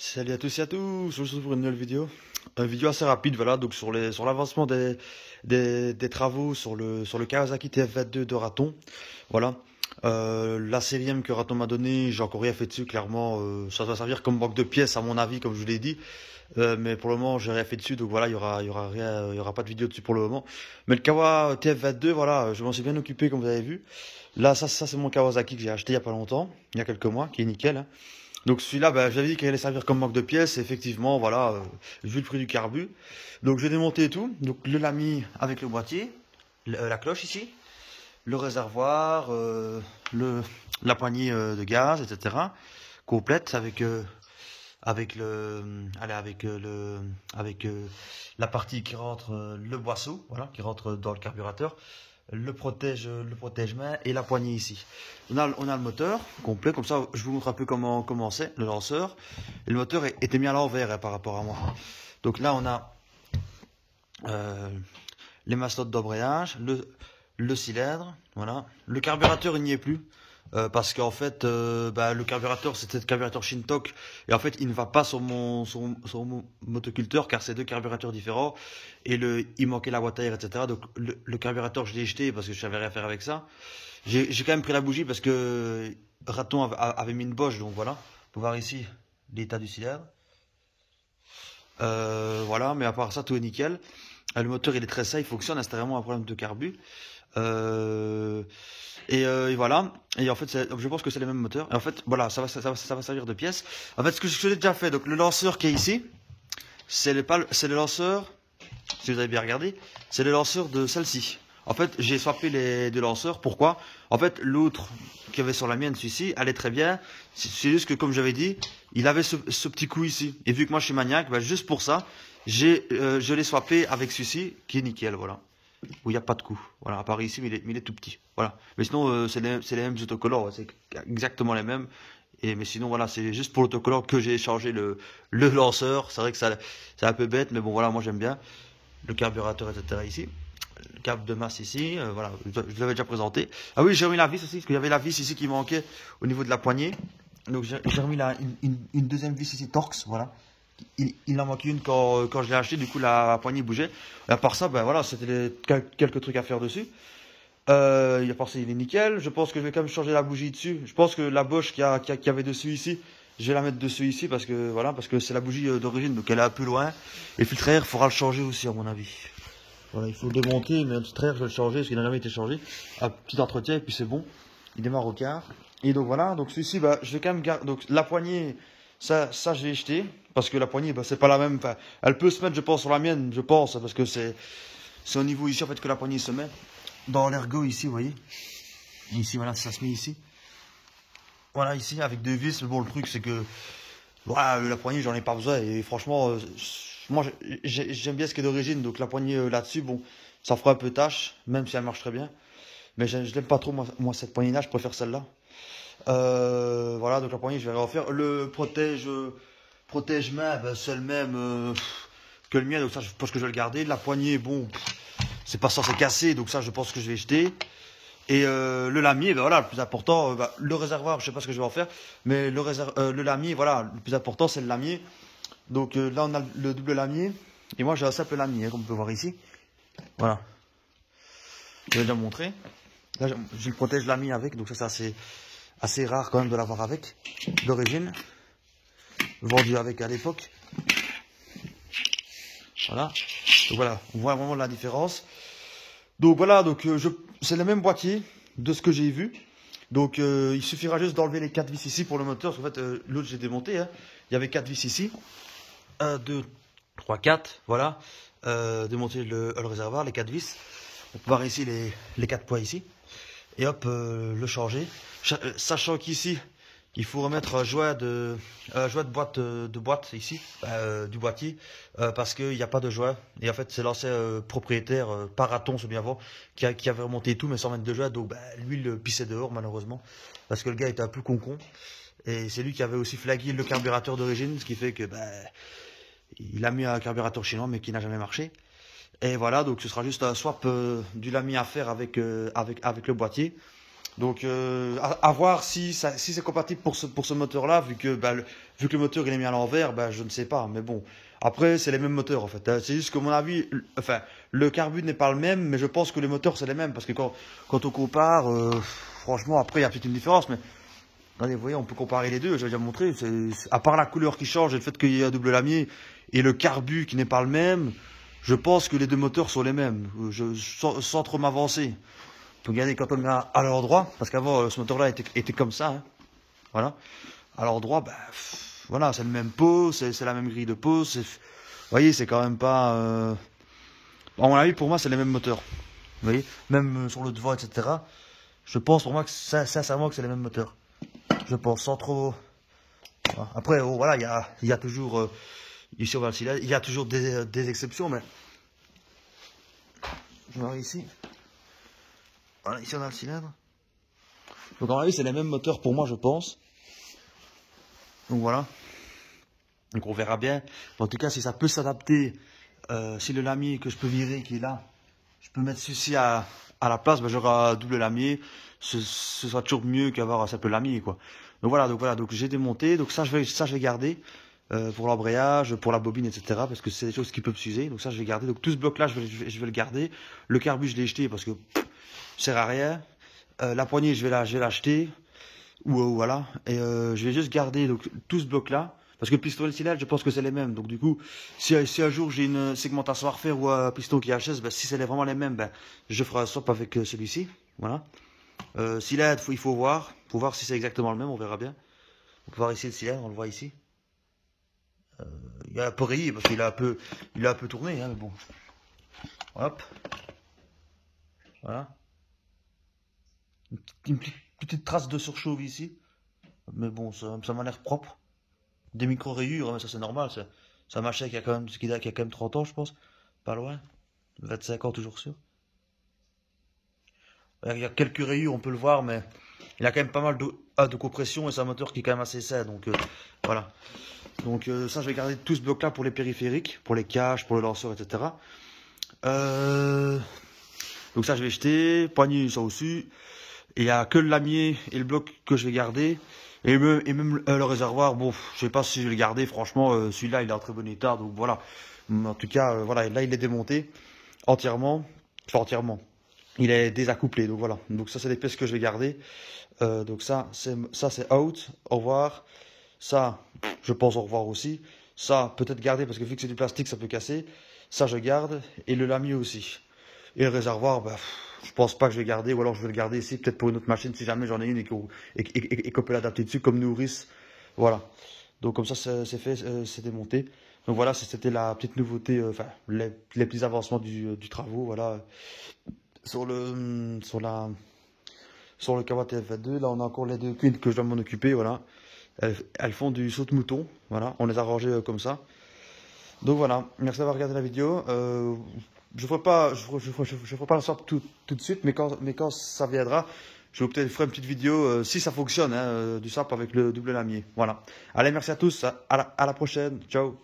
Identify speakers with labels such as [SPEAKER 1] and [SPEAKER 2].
[SPEAKER 1] Salut à tous et à tous, je vous retrouve pour une nouvelle vidéo. Une vidéo assez rapide, voilà, donc sur l'avancement des travaux sur le Kawasaki TF22 de Raton. Voilà. La série M que Raton m'a donné, j'ai encore rien fait dessus, clairement. Ça doit servir comme banque de pièces, à mon avis, comme je vous l'ai dit. Mais pour le moment, j'ai rien fait dessus, donc voilà, il y aura rien, il y aura pas de vidéo dessus pour le moment. Mais le Kawa TF22, voilà, je m'en suis bien occupé, comme vous avez vu. Là, ça c'est mon Kawasaki que j'ai acheté il y a pas longtemps, il y a quelques mois, qui est nickel, hein. Donc celui-là, j'avais dit qu'il allait servir comme manque de pièces. Et effectivement, voilà, vu le prix du carbu. Donc j'ai démonté et tout. Donc le lami avec le boîtier, la cloche ici, le réservoir, la poignée de gaz, etc. Complète avec la partie qui rentre, le boisseau, voilà, qui rentre dans le carburateur, le protège-main et la poignée ici. On a le moteur complet, comme ça je vous montre un peu comment c'est le lanceur. Et le moteur était mis à l'envers, hein, par rapport à moi. Donc là on a les mastotes d'embrayage, le cylindre, voilà. Le carburateur il n'y est plus. Parce qu'en fait, le carburateur c'était le carburateur Shintok et en fait il ne va pas sur mon motoculteur car c'est deux carburateurs différents et il manquait la boîte à air, etc. Donc le carburateur je l'ai jeté parce que je savais rien faire avec ça. J'ai quand même pris la bougie parce que Raton avait mis une Bosch, donc voilà. Vous pouvez voir ici l'état du cylindre. Voilà, mais à part ça tout est nickel. Le moteur il est très safe, il fonctionne, hein, c'était vraiment un problème de carbu. Euh, et voilà. Et en fait, je pense que c'est les mêmes moteurs. Et en fait, voilà, ça va servir de pièce. En fait, ce que j'ai déjà fait, donc le lanceur qui est ici, c'est le lanceur, si vous avez bien regardé, c'est le lanceur de celle-ci. En fait, j'ai swappé les deux lanceurs. Pourquoi? En fait, l'autre qui avait sur la mienne, celui-ci, allait très bien. C'est juste que, comme j'avais dit, il avait ce petit coup ici. Et vu que moi je suis maniaque, juste pour ça, je l'ai swappé avec celui-ci, qui est nickel, voilà. Où il n'y a pas de coup. Voilà, à part ici, mais il est tout petit. Voilà. Mais sinon, c'est les mêmes autocollants, ouais, c'est exactement les mêmes. Mais sinon, voilà, c'est juste pour l'autocollant que j'ai changé le lanceur. C'est vrai que c'est un peu bête, mais bon, voilà, moi j'aime bien. Le carburateur, etc. ici. Le câble de masse ici, voilà, je l'avais déjà présenté. Ah oui, j'ai remis la vis aussi, parce qu'il y avait la vis ici qui manquait au niveau de la poignée. Donc j'ai remis une deuxième vis ici, Torx, voilà. Il en manquait une quand je l'ai acheté, du coup la poignée bougeait. Et à part ça, voilà, c'était quelques trucs à faire dessus. À part ça, il est nickel. Je pense que je vais quand même changer la bougie dessus. Je pense que la Bosch qui avait dessus ici, je vais la mettre dessus ici parce que c'est la bougie d'origine, donc elle est un peu loin. Et le filtre à air, il faudra le changer aussi à mon avis. Voilà, il faut le démonter, mais le filtre à air, je vais le changer parce qu'il n'a jamais été changé. Un petit entretien et puis c'est bon. Il démarre au quart. Et donc voilà, donc celui-ci, je vais quand même garder. Donc la poignée, ça je l'ai jeté parce que la poignée, c'est pas la même. Enfin, elle peut se mettre, je pense, sur la mienne, je pense, parce que c'est au niveau ici en fait que la poignée se met. Dans l'ergot ici, vous voyez. Et ici, voilà, ça se met ici. Voilà, ici, avec deux vis. Mais bon, le truc, c'est que voilà, la poignée, j'en ai pas besoin. Et franchement, moi, j'aime bien ce qui est d'origine. Donc la poignée là-dessus, bon, ça fera un peu tâche, même si elle marche très bien. Mais je l'aime pas trop, moi, cette poignée-là, je préfère celle-là. Voilà, donc la poignée, je vais refaire. Le protège-main, c'est le même que le mien, donc ça, je pense que je vais le garder. La poignée, bon, c'est pas censé casser, donc ça, je pense que je vais jeter. Et le lamier, voilà, le plus important, le réservoir, je sais pas ce que je vais en faire, mais le lamier, voilà, le plus important, c'est le lamier. Donc là, on a le double lamier, et moi, j'ai un simple lamier, comme on peut voir ici. Voilà. Je vais déjà montrer. Là, je le protège lamier avec, donc ça, c'est assez rare quand même de l'avoir avec, d'origine. Vendu avec à l'époque. Voilà. Donc voilà, on voit vraiment la différence. Donc voilà, donc c'est le même boîtier de ce que j'ai vu. Donc il suffira juste d'enlever les 4 vis ici pour le moteur. Parce qu'en fait, l'autre j'ai démonté, hein. Il y avait 4 vis ici. 1, 2, 3, 4. Voilà. Démonter le réservoir, les 4 vis. On peut voir ici les 4 poids ici. Et hop, le changer. Sachant qu'ici, il faut remettre un joint de boîte ici, du boîtier, parce qu'il n'y a pas de joint. Et en fait, c'est l'ancien propriétaire, par Raton, c'est bien avant, qui avait remonté tout, mais sans mettre de joint. Donc, lui, il le pissait dehors, malheureusement, parce que le gars était un peu con. Et c'est lui qui avait aussi flagué le carburateur d'origine, ce qui fait que il a mis un carburateur chinois, mais qui n'a jamais marché. Et voilà, donc ce sera juste un swap du lami à faire avec le boîtier. Donc, à voir si c'est compatible pour ce moteur-là, vu que, vu que le moteur il est mis à l'envers, je ne sais pas. Mais bon, après, c'est les mêmes moteurs en fait, hein. C'est juste que, à mon avis, enfin, le carbu n'est pas le même, mais je pense que les moteurs c'est les mêmes. Parce que quand on compare, franchement, après, il y a peut-être une différence. Mais regardez, vous voyez, on peut comparer les deux, j'avais déjà montré. À part la couleur qui change et le fait qu'il y ait un double lamier et le carbu qui n'est pas le même, je pense que les deux moteurs sont les mêmes. Sans trop m'avancer. Donc regardez, quand on met à l'endroit, parce qu'avant ce moteur-là était comme ça, hein, voilà. À l'endroit, voilà, c'est le même pot, c'est la même grille de pot. Vous voyez, c'est quand même pas. À mon avis, pour moi, c'est les mêmes moteurs. Vous voyez, même sur le devant, etc. Je pense pour moi que sincèrement que c'est les mêmes moteurs. Je pense sans trop. Voilà. Après, oh, voilà, il y a toujours ici on va le cylindre, il y a toujours des exceptions, mais je vais voir ici. Voilà, ici on a le cylindre. Donc à mon avis, c'est les mêmes moteurs pour moi, je pense. Donc voilà. Donc on verra bien. En tout cas, si ça peut s'adapter, si le lamier que je peux virer qui est là, je peux mettre ceci à la place, j'aurai un double lamier. Ce sera toujours mieux qu'avoir un simple lamier, quoi. Donc voilà, donc j'ai démonté. Donc ça je vais garder pour l'embrayage, pour la bobine, etc. Parce que c'est des choses qui peuvent s'user. Donc ça je vais garder. Donc tout ce bloc là, je vais le garder. Le carbu je l'ai jeté parce que ça sert à rien. La poignée je vais l'acheter. Voilà. Et je vais juste garder donc tout ce bloc là. Parce que le piston et le cylindre, je pense que c'est les mêmes. Donc du coup, si un jour j'ai une segmentation à refaire ou un piston qui HS, si c'est vraiment les mêmes, je ferai un swap avec celui-ci. Voilà. Cylindre, il faut voir. Pour voir si c'est exactement le même, on verra bien. On peut voir ici le cylindre, on le voit ici. Il a un peu rayé parce qu'il a un peu tourné, hein, mais bon. Hop. Voilà. Une petite trace de surchauffe ici. Mais bon, ça m'a l'air propre. Des micro-rayures, hein, mais ça c'est normal. C'est un machin qui a quand même 30 ans, je pense. Pas loin. 25 ans, toujours sûr. Il y a quelques rayures, on peut le voir, mais il a quand même pas mal de compression et c'est un moteur qui est quand même assez sain. Donc voilà. Donc ça, je vais garder tout ce bloc-là pour les périphériques, pour les caches, pour le lanceur, etc. Donc ça, je vais jeter. Poignée, ça aussi. Et il n'y a que le lamier et le bloc que je vais garder. Et même le réservoir, bon, je sais pas si je vais le garder, franchement, celui-là, il est en très bon état, donc voilà. En tout cas, voilà, là, il est démonté entièrement. Enfin, entièrement. Il est désaccouplé, donc voilà. Donc ça, c'est les pièces que je vais garder. Donc ça, c'est out. Au revoir. Ça, je pense au revoir aussi. Ça, peut-être garder, parce que vu que c'est du plastique, ça peut casser. Ça, je garde. Et le lamier aussi. Et le réservoir, je pense pas que je vais garder, ou alors je vais le garder ici, peut-être pour une autre machine, si jamais j'en ai une et qu'on peut l'adapter dessus, comme nourrice. Voilà. Donc comme ça, c'est fait, c'est démonté. Donc voilà, c'était la petite nouveauté, enfin, les petits avancements du travaux, voilà. Sur le Kawasaki F22, là on a encore les deux quilles que je dois m'en occuper, voilà. Elles font du saut de mouton, voilà. On les a rangées comme ça. Donc voilà, merci d'avoir regardé la vidéo. Je ferai pas le swap tout de suite, mais quand ça viendra, je vais peut-être faire une petite vidéo si ça fonctionne, hein, du swap avec le double lamier. Voilà. Allez, merci à tous, à la prochaine, ciao.